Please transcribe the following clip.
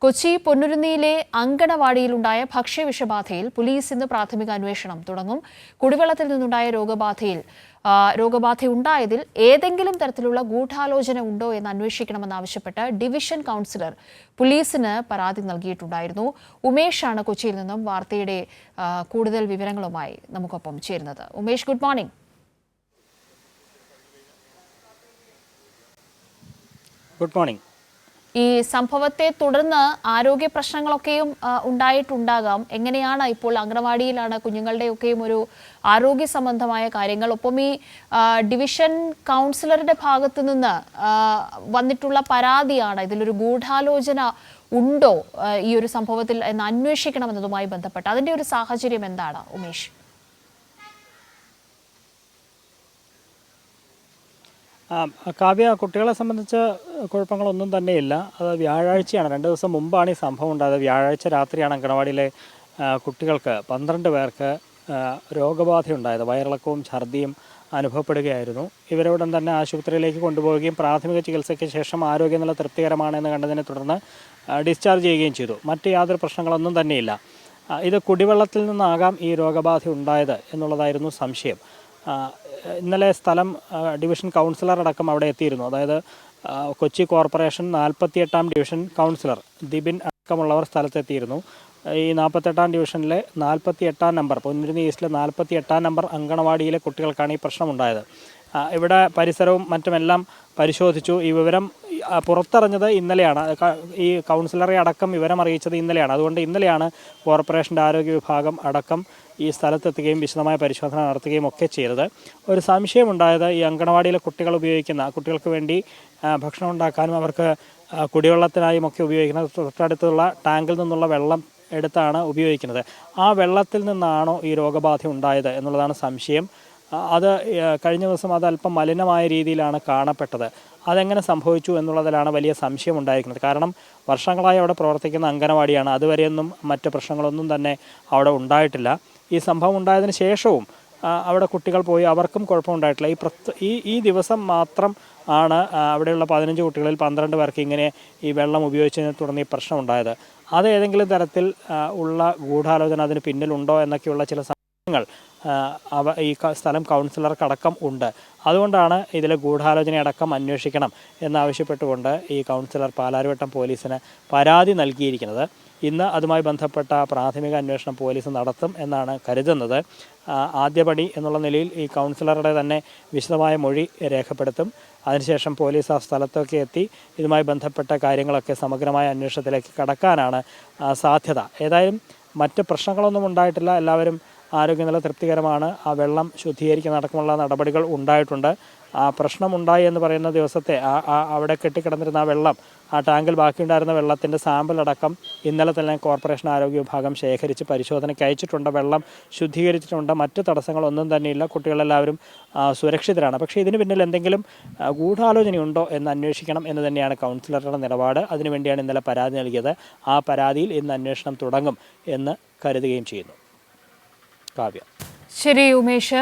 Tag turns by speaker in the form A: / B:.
A: Kochi പൊന്നുരുന്നിയിലെ അങ്കണവാടിയിലുണ്ടായ ഭക്ഷ്യവിഷബാധയിൽ police ഇന്ന് പ്രാഥമിക അന്വേഷണം തുടങ്ങും. കുടിവെള്ളത്തിൽ നിന്നുണ്ടായ രോഗബാധയുണ്ടായതിൽ ഏതെങ്കിലും തരത്തിലുള്ള ഗൂഢാലോചന ഉണ്ടോ എന്ന് അന്വേഷിക്കണമെന്നാവശ്യപ്പെട്ട് ഡിവിഷൻ കൗൺസിലർ പോലീസിന് പരാതി നൽകിയിട്ടുണ്ടായിരുന്നു. ഉമേഷാണ് കൊച്ചിയിൽ നിന്നും വാർത്തയുടെ കൂടുതൽ വിവരങ്ങളുമായി നമുക്കൊപ്പം ചേരുന്നത്. Umesh, good morning.
B: Good morning.
A: ഈ സംഭവത്തെ തുടർന്ന് ആരോഗ്യ പ്രശ്നങ്ങളൊക്കെയും ഉണ്ടായിട്ടുണ്ടാകാം. എങ്ങനെയാണ് ഇപ്പോൾ അംഗനവാടിയിലാണ് കുഞ്ഞുങ്ങളുടെയൊക്കെയും ഒരു ആരോഗ്യ സംബന്ധമായ കാര്യങ്ങൾ, ഒപ്പം ഈ ഡിവിഷൻ കൗൺസിലറുടെ ഭാഗത്തു നിന്ന് വന്നിട്ടുള്ള പരാതിയാണ് ഇതിലൊരു ഗൂഢാലോചന ഉണ്ടോ ഈ ഒരു സംഭവത്തിൽ എന്ന് അന്വേഷിക്കണമെന്നതുമായി ബന്ധപ്പെട്ട് അതിന്റെ ഒരു സാഹചര്യം എന്താണ് ഉമേഷ്?
B: കാവ്യ, കുട്ടികളെ സംബന്ധിച്ച് കുഴപ്പങ്ങളൊന്നും തന്നെയില്ല. അത് വ്യാഴാഴ്ചയാണ്, 2 ദിവസം മുമ്പാണ് ഈ സംഭവം ഉണ്ടായത്. വ്യാഴാഴ്ച രാത്രിയാണ് അങ്കണവാടിയിലെ കുട്ടികൾക്ക് 12 പേർക്ക് രോഗബാധയുണ്ടായത്. വയറിളക്കവും ഛർദിയും അനുഭവപ്പെടുകയായിരുന്നു. ഇവരോടൻ തന്നെ ആശുപത്രിയിലേക്ക് കൊണ്ടുപോവുകയും പ്രാഥമിക ചികിത്സയ്ക്ക് ശേഷം ആരോഗ്യനില തൃപ്തികരമാണെന്ന് കണ്ടതിനെ തുടർന്ന് ഡിസ്ചാർജ് ചെയ്യുകയും ചെയ്തു. മറ്റ് യാതൊരു പ്രശ്നങ്ങളൊന്നും തന്നെയില്ല. ഇത് കുടിവെള്ളത്തിൽ നിന്നാകാം ഈ രോഗബാധ ഉണ്ടായത് എന്നുള്ളതായിരുന്നു സംശയം. ഇന്നലെ ഡിവിഷൻ കൗൺസിലർ അടക്കം അവിടെ എത്തിയിരുന്നു. അതായത് Kochi corporation 48-ാം division councillor Dibin അടക്കമുള്ളവർ സ്ഥലത്തെത്തിയിരുന്നു. ഈ 48-ാം ഡിവിഷനിലെ 48-ാം നമ്പർ, പൊന്നുരുന്നി ഈസ്റ്റിലെ 48-ാം നമ്പർ അങ്കണവാടിയിലെ കുട്ടികൾക്കാണ് ഈ പ്രശ്നമുണ്ടായത്. ഇവിടെ പരിസരവും മറ്റുമെല്ലാം പരിശോധിച്ചു. ഈ വിവരം പുറത്തറിഞ്ഞത് ഇന്നലെയാണ്. ഈ കൗൺസിലറെ അടക്കം വിവരം അറിയിച്ചത് ഇന്നലെയാണ്. അതുകൊണ്ട് ഇന്നലെയാണ് കോർപ്പറേഷൻ്റെ ആരോഗ്യ വിഭാഗം അടക്കം ഈ സ്ഥലത്തെത്തുകയും വിശദമായ പരിശോധന നടത്തുകയും ഒക്കെ ചെയ്തത്. ഒരു സംശയമുണ്ടായത് ഈ അങ്കണവാടിയിലെ കുട്ടികൾക്ക് വേണ്ടി ഭക്ഷണം ഉണ്ടാക്കാനും അവർക്ക് കുടിവെള്ളത്തിനായും ഒക്കെ ഉപയോഗിക്കുന്ന തൊട്ടടുത്തുള്ള ടാങ്കിൽ നിന്നുള്ള വെള്ളം എടുത്താണ് ഉപയോഗിക്കുന്നത്. ആ വെള്ളത്തിൽ നിന്നാണോ ഈ രോഗബാധ ഉണ്ടായത് എന്നുള്ളതാണ് സംശയം. അത് കഴിഞ്ഞ ദിവസം അത് അല്പം മലിനമായ രീതിയിലാണ് കാണപ്പെട്ടത്. അതെങ്ങനെ സംഭവിച്ചു എന്നുള്ളതിലാണ് വലിയ സംശയം ഉണ്ടായിരിക്കുന്നത്. കാരണം വർഷങ്ങളായി അവിടെ പ്രവർത്തിക്കുന്ന അങ്കണവാടിയാണ്. അതുവരെയൊന്നും മറ്റ് പ്രശ്നങ്ങളൊന്നും തന്നെ അവിടെ ഉണ്ടായിട്ടില്ല. ഈ സംഭവം ഉണ്ടായതിന് ശേഷവും അവിടെ കുട്ടികൾ പോയി, അവർക്കും കുഴപ്പമുണ്ടായിട്ടില്ല. ഈ ദിവസം മാത്രം ആണ് അവിടെയുള്ള 15 കുട്ടികളിൽ 12 പേർക്ക് ഇങ്ങനെ ഈ വെള്ളം ഉപയോഗിച്ചതിനെ തുടർന്ന് ഈ പ്രശ്നം ഉണ്ടായത്. അത് ഏതെങ്കിലും തരത്തിൽ ഉള്ള ഗൂഢാലോചന അതിന് പിന്നിലുണ്ടോ എന്നൊക്കെയുള്ള ചില സംശയങ്ങൾ ഈ സ്ഥലം കൗൺസിലർക്കടക്കം ഉണ്ട്. അതുകൊണ്ടാണ് ഇതിലെ ഗൂഢാലോചനയടക്കം അന്വേഷിക്കണം എന്നാവശ്യപ്പെട്ടുകൊണ്ട് ഈ കൗൺസിലർ പാലാരിവട്ടം പോലീസിന് പരാതി നൽകിയിരിക്കുന്നത്. ഇന്ന് അതുമായി ബന്ധപ്പെട്ട പ്രാഥമിക അന്വേഷണം പോലീസ് നടത്തും എന്നാണ് കരുതുന്നത്. ആദ്യപടി എന്നുള്ള നിലയിൽ ഈ കൗൺസിലറുടെ തന്നെ വിശദമായ മൊഴി രേഖപ്പെടുത്തും. അതിനുശേഷം പോലീസ് ആ സ്ഥലത്തൊക്കെ എത്തി ഇതുമായി ബന്ധപ്പെട്ട കാര്യങ്ങളൊക്കെ സമഗ്രമായ അന്വേഷണത്തിലേക്ക് കടക്കാനാണ് സാധ്യത. ഏതായാലും മറ്റ് പ്രശ്നങ്ങളൊന്നും ഉണ്ടായിട്ടില്ല. എല്ലാവരും ആരോഗ്യനില തൃപ്തികരമാണ്. ആ വെള്ളം ശുദ്ധീകരിക്കുന്ന അടക്കമുള്ള നടപടികൾ ഉണ്ടായിട്ടുണ്ട്. ആ പ്രശ്നമുണ്ടായി എന്ന് പറയുന്ന ദിവസത്തെ അവിടെ കെട്ടിക്കിടന്നിരുന്ന ആ വെള്ളം, ആ ടാങ്കിൽ ബാക്കിയുണ്ടായിരുന്ന വെള്ളത്തിൻ്റെ സാമ്പിൾ അടക്കം ഇന്നലെ തന്നെ കോർപ്പറേഷൻ ആരോഗ്യ വിഭാഗം ശേഖരിച്ച് പരിശോധനയ്ക്ക് അയച്ചിട്ടുണ്ട്. വെള്ളം ശുദ്ധീകരിച്ചിട്ടുണ്ട്. മറ്റ് തടസ്സങ്ങളൊന്നും തന്നെയില്ല. കുട്ടികളെല്ലാവരും സുരക്ഷിതരാണ്. പക്ഷേ ഇതിന് പിന്നിൽ എന്തെങ്കിലും ഗൂഢാലോചനയുണ്ടോ എന്ന് അന്വേഷിക്കണം എന്ന് തന്നെയാണ് കൗൺസിലറുടെ നിലപാട്. അതിനുവേണ്ടിയാണ് ഇന്നലെ പരാതി നൽകിയത്. ആ പരാതിയിൽ ഇന്ന് അന്വേഷണം തുടങ്ങും എന്ന് കരുതുകയും ചെയ്യുന്നു. കാവ്യ.
A: ശരി ഉമേഷ്.